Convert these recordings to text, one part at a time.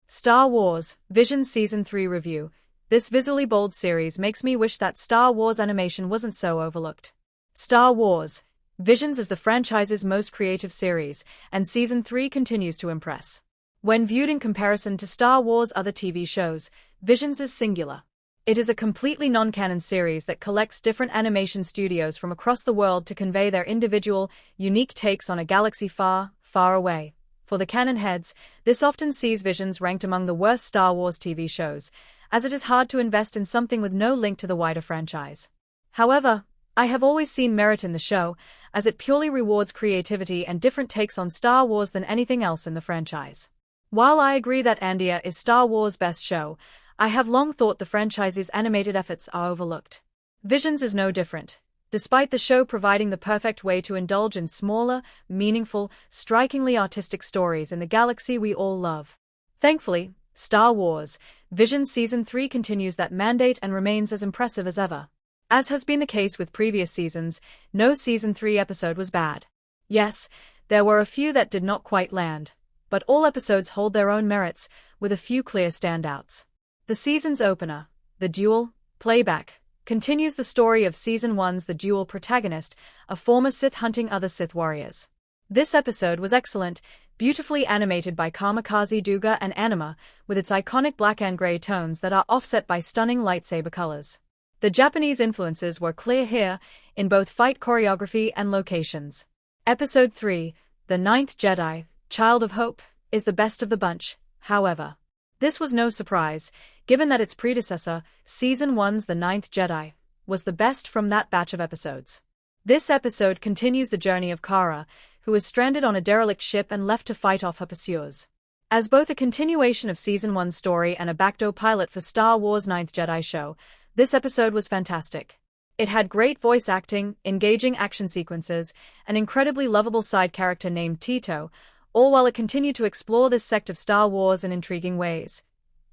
Star Wars, Visions Season 3 Review. This visually bold series makes me wish that Star Wars animation wasn't so overlooked. Star Wars, Visions is the franchise's most creative series, and Season 3 continues to impress. When viewed in comparison to Star Wars' other TV shows, Visions is singular. It is a completely non-canon series that collects different animation studios from across the world to convey their individual, unique takes on a galaxy far, far away. For the canon heads, this often sees Visions ranked among the worst Star Wars TV shows, as it is hard to invest in something with no link to the wider franchise. However, I have always seen merit in the show, as it purely rewards creativity and different takes on Star Wars than anything else in the franchise. While I agree that Anima is Star Wars' best show, I have long thought the franchise's animated efforts are overlooked. Visions is no different. Despite the show providing the perfect way to indulge in smaller, meaningful, strikingly artistic stories in the galaxy we all love. Thankfully, Star Wars, Visions Season 3 continues that mandate and remains as impressive as ever. As has been the case with previous seasons, no Season 3 episode was bad. Yes, there were a few that did not quite land, but all episodes hold their own merits, with a few clear standouts. The season's opener, The Duel, Playback, continues the story of Season 1's The Duel protagonist, a former Sith hunting other Sith warriors. This episode was excellent, beautifully animated by Kamikaze Duga and Anima, with its iconic black and grey tones that are offset by stunning lightsaber colors. The Japanese influences were clear here, in both fight choreography and locations. Episode 3, The Ninth Jedi, Child of Hope, is the best of the bunch, however. This was no surprise, given that its predecessor, Season 1's The Ninth Jedi, was the best from that batch of episodes. This episode continues the journey of Kara, who is stranded on a derelict ship and left to fight off her pursuers. As both a continuation of Season 1's story and a backdoor pilot for Star Wars' Ninth Jedi show, this episode was fantastic. It had great voice acting, engaging action sequences, an incredibly lovable side character named Tito, all while it continued to explore this sect of Star Wars in intriguing ways.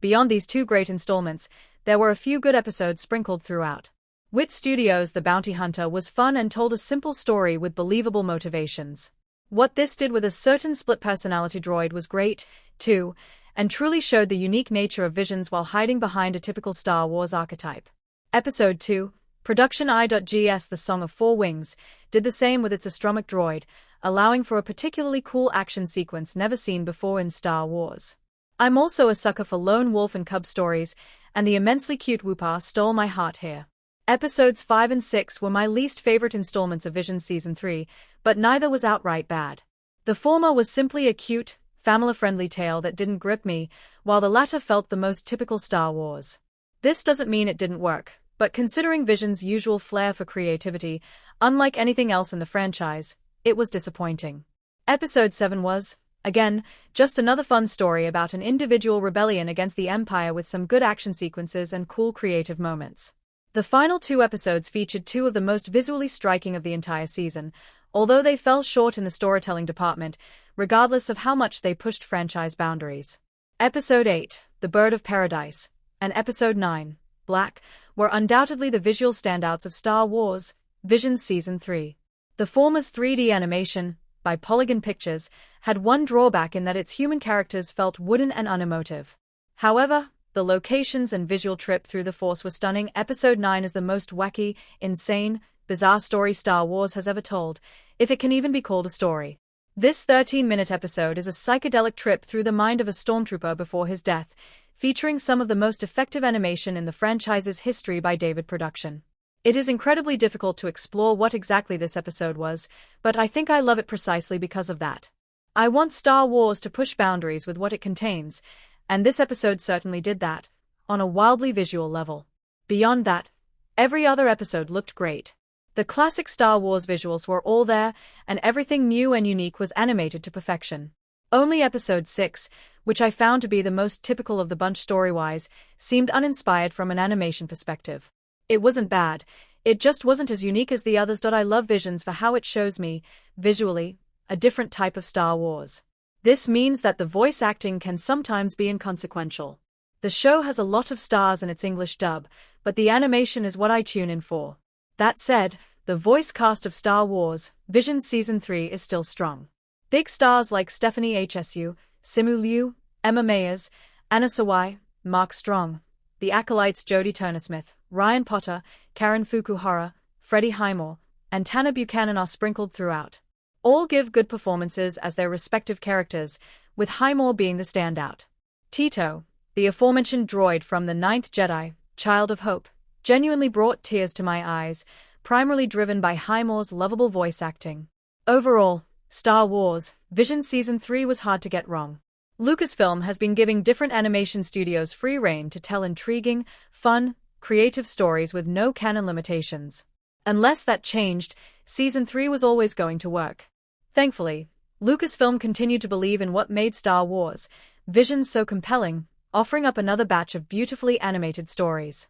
Beyond these two great installments, there were a few good episodes sprinkled throughout. Wit Studios' The Bounty Hunter was fun and told a simple story with believable motivations. What this did with a certain split-personality droid was great, too, and truly showed the unique nature of Visions while hiding behind a typical Star Wars archetype. Episode 2, Production I.Gs. The Song of Four Wings, did the same with its astromech droid, allowing for a particularly cool action sequence never seen before in Star Wars. I'm also a sucker for lone wolf and cub stories, and the immensely cute Woopa stole my heart here. Episodes 5 and 6 were my least favorite installments of Visions Season 3, but neither was outright bad. The former was simply a cute, family-friendly tale that didn't grip me, while the latter felt the most typical Star Wars. This doesn't mean it didn't work, but considering Visions' usual flair for creativity, unlike anything else in the franchise, it was disappointing. Episode 7 was, again, just another fun story about an individual rebellion against the Empire with some good action sequences and cool creative moments. The final two episodes featured two of the most visually striking of the entire season, although they fell short in the storytelling department, regardless of how much they pushed franchise boundaries. Episode 8, The Bird of Paradise, and Episode 9, Black, were undoubtedly the visual standouts of Star Wars, Visions Season 3. The former's 3D animation, by Polygon Pictures, had one drawback in that its human characters felt wooden and unemotive. However, the locations and visual trip through the Force were stunning. Episode 9 is the most wacky, insane, bizarre story Star Wars has ever told, if it can even be called a story. This 13-minute episode is a psychedelic trip through the mind of a stormtrooper before his death, featuring some of the most effective animation in the franchise's history by David Production. It is incredibly difficult to explore what exactly this episode was, but I think I love it precisely because of that. I want Star Wars to push boundaries with what it contains, and this episode certainly did that, on a wildly visual level. Beyond that, every other episode looked great. The classic Star Wars visuals were all there, and everything new and unique was animated to perfection. Only Episode 6, which I found to be the most typical of the bunch story-wise, seemed uninspired from an animation perspective. It wasn't bad, it just wasn't as unique as the others. I love Visions for how it shows me, visually, a different type of Star Wars. This means that the voice acting can sometimes be inconsequential. The show has a lot of stars in its English dub, but the animation is what I tune in for. That said, the voice cast of Star Wars, Visions Season 3 is still strong. Big stars like Stephanie Hsu, Simu Liu, Emma Mayers, Anna Sawai, Mark Strong, The Acolytes Jodie Turner-Smith, Ryan Potter, Karen Fukuhara, Freddie Highmore, and Tanner Buchanan are sprinkled throughout. All give good performances as their respective characters, with Highmore being the standout. Tito, the aforementioned droid from The Ninth Jedi, Child of Hope, genuinely brought tears to my eyes, primarily driven by Highmore's lovable voice acting. Overall, Star Wars Visions Season 3 was hard to get wrong. Lucasfilm has been giving different animation studios free rein to tell intriguing, fun, creative stories with no canon limitations. Unless that changed, Season 3 was always going to work. Thankfully, Lucasfilm continued to believe in what made Star Wars Visions so compelling, offering up another batch of beautifully animated stories.